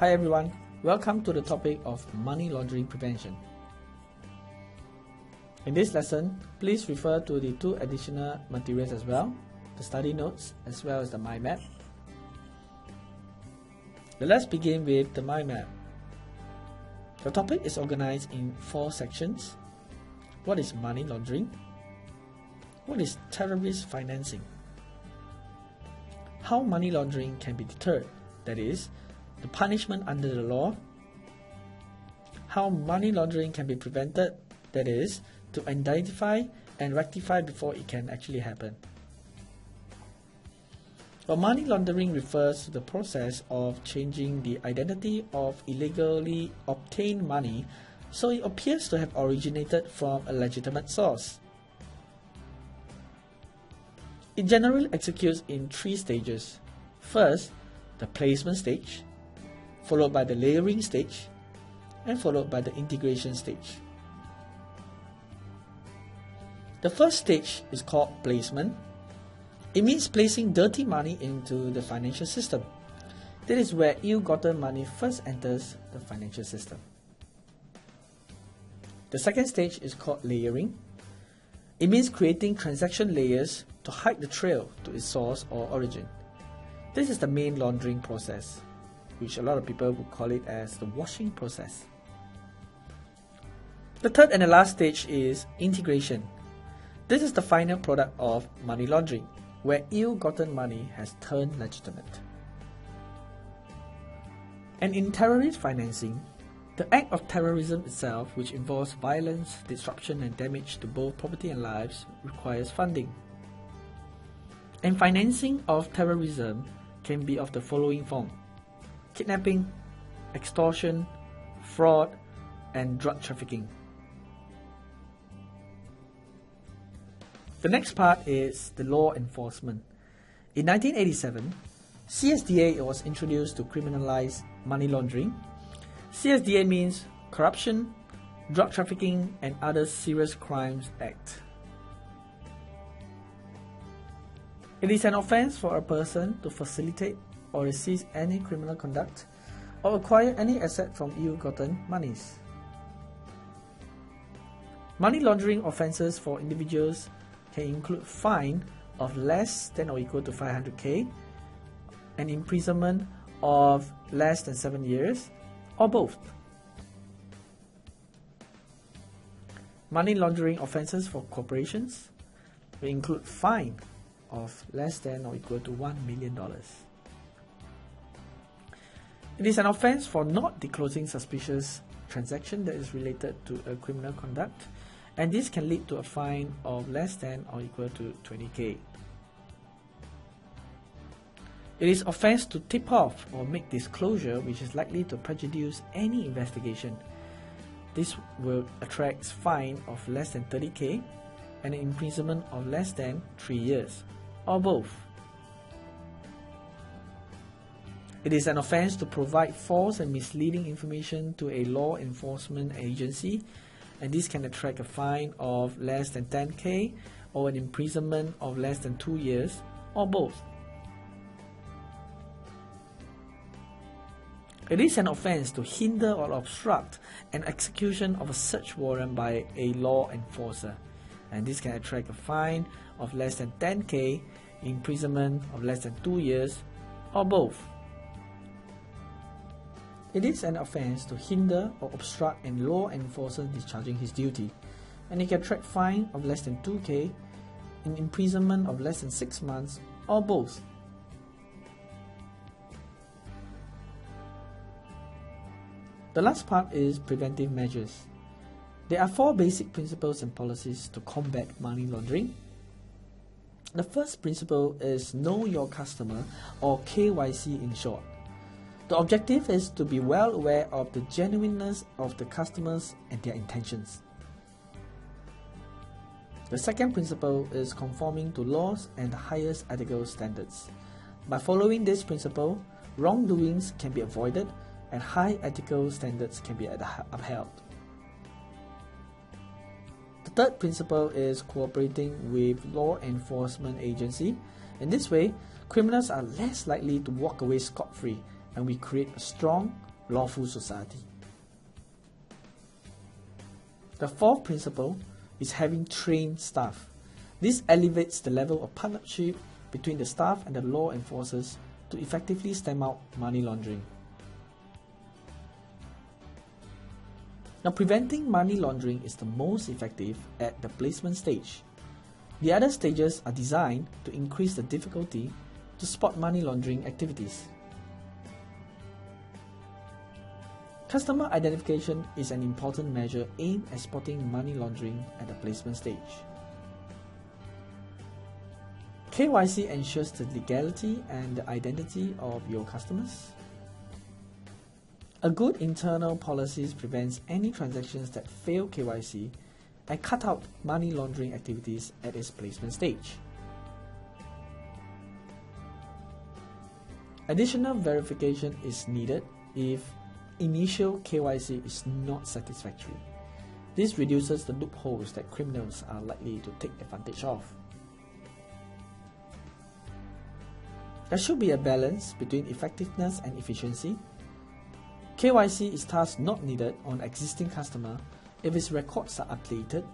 Hi everyone, welcome to the topic of money laundering prevention. In this lesson, please refer to the two additional materials as well, the study notes as well as the mind map. Let's begin with the mind map. The topic is organized in 4 sections. What is money laundering? What is terrorist financing? How money laundering can be deterred, that is, the punishment under the law. How money laundering can be prevented, that is, to identify and rectify before it can actually happen. Well, money laundering refers to the process of changing the identity of illegally obtained money so it appears to have originated from a legitimate source. It generally executes in 3 stages. First, the placement stage, followed by the layering stage, and followed by the integration stage. The first stage is called placement. It means placing dirty money into the financial system. That is where ill-gotten money first enters the financial system. The second stage is called layering. It means creating transaction layers to hide the trail to its source or origin. This is the main laundering process, which a lot of people would call it as the washing process. The third and the last stage is integration. This is the final product of money laundering, where ill-gotten money has turned legitimate. And in terrorist financing, the act of terrorism itself, which involves violence, disruption and damage to both property and lives, requires funding. And financing of terrorism can be of the following form: kidnapping, extortion, fraud, and drug trafficking. The next part is the law enforcement. In 1987, CSDA was introduced to criminalize money laundering. CSDA means Corruption, Drug Trafficking and Other Serious Crimes Act. It is an offence for a person to facilitate or resist any criminal conduct or acquire any asset from ill-gotten monies. Money laundering offences for individuals can include fine of less than or equal to 500k, an imprisonment of less than 7 years, or both. Money laundering offences for corporations will include fine of less than or equal to $1 million. It is an offence for not disclosing suspicious transaction that is related to a criminal conduct, and this can lead to a fine of less than or equal to 20k. It is offence to tip off or make disclosure which is likely to prejudice any investigation. This will attract fine of less than 30k and an imprisonment of less than 3 years, or both. It is an offence to provide false and misleading information to a law enforcement agency, and this can attract a fine of less than 10k or an imprisonment of less than 2 years, or both. It is an offence to hinder or obstruct an execution of a search warrant by a law enforcer, and this can attract a fine of less than 10k, imprisonment of less than 2 years, or both. It is an offence to hinder or obstruct a law enforcer discharging his duty, and it can attract fine of less than 2k, an imprisonment of less than 6 months, or both. The last part is preventive measures. There are 4 basic principles and policies to combat money laundering. The first principle is Know Your Customer, or KYC in short. The objective is to be well aware of the genuineness of the customers and their intentions. The second principle is conforming to laws and the highest ethical standards. By following this principle, wrongdoings can be avoided and high ethical standards can be upheld. The third principle is cooperating with law enforcement agency. In this way, criminals are less likely to walk away scot-free, and we create a strong, lawful society. The fourth principle is having trained staff. This elevates the level of partnership between the staff and the law enforcers to effectively stem out money laundering. Now, preventing money laundering is the most effective at the placement stage. The other stages are designed to increase the difficulty to spot money laundering activities. Customer identification is an important measure aimed at spotting money laundering at the placement stage. KYC ensures the legality and the identity of your customers. A good internal policy prevents any transactions that fail KYC and cut out money laundering activities at its placement stage. Additional verification is needed if initial KYC is not satisfactory. This reduces the loopholes that criminals are likely to take advantage of. There should be a balance between effectiveness and efficiency. KYC is thus not needed on existing customer if its records are updated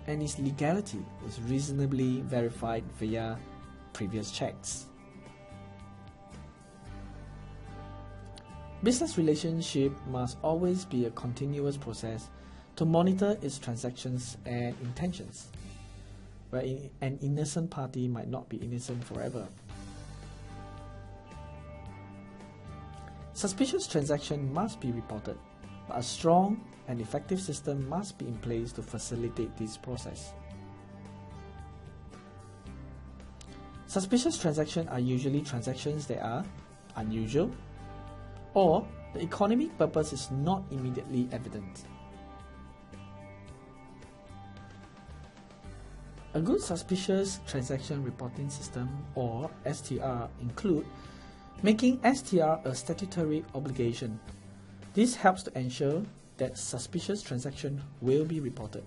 and its legality is reasonably verified via previous checks. Business relationship must always be a continuous process to monitor its transactions and intentions, where an innocent party might not be innocent forever. Suspicious transaction must be reported, but a strong and effective system must be in place to facilitate this process. Suspicious transactions are usually transactions that are unusual, or the economic purpose is not immediately evident. A good suspicious transaction reporting system, or STR, include making STR a statutory obligation. This helps to ensure that suspicious transactions will be reported.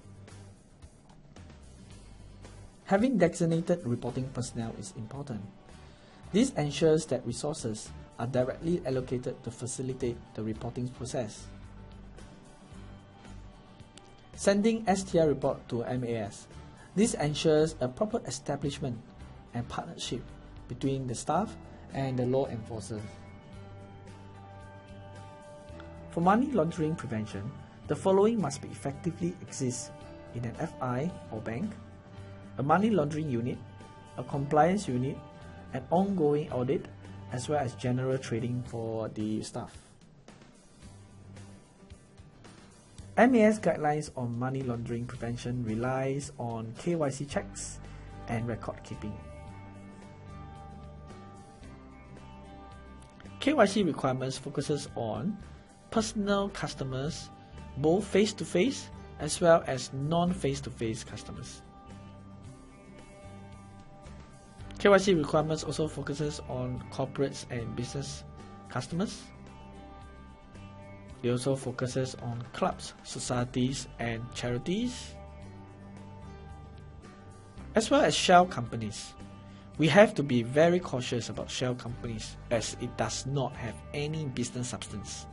Having designated reporting personnel is important. This ensures that resources are directly allocated to facilitate the reporting process. Sending STR report to MAS. This ensures a proper establishment and partnership between the staff and the law enforcers. For money laundering prevention, the following must be effectively exist in an FI or bank, a money laundering unit, a compliance unit, an ongoing audit, as well as general training for the staff. MAS guidelines on money laundering prevention relies on KYC checks and record keeping. KYC requirements focuses on personal customers, both face-to-face as well as non-face-to-face customers. KYC requirements also focuses on corporates and business customers. It also focuses on clubs, societies, and charities, as well as shell companies. We have to be very cautious about shell companies as it does not have any business substance.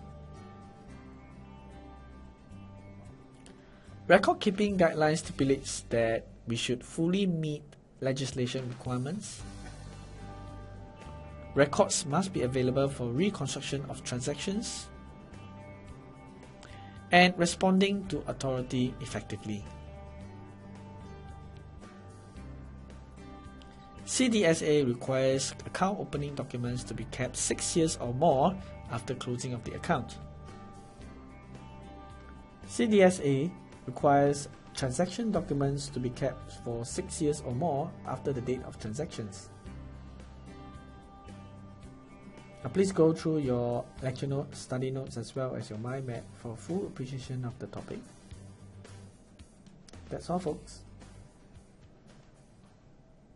Record keeping guidelines stipulates that we should fully meet legislation requirements. Records must be available for reconstruction of transactions and responding to authority effectively. CDSA requires account opening documents to be kept 6 years or more after closing of the account. CDSA requires transaction documents to be kept for 6 years or more after the date of transactions. Now please go through your lecture notes, study notes, as well as your mind map for full appreciation of the topic. That's all, folks.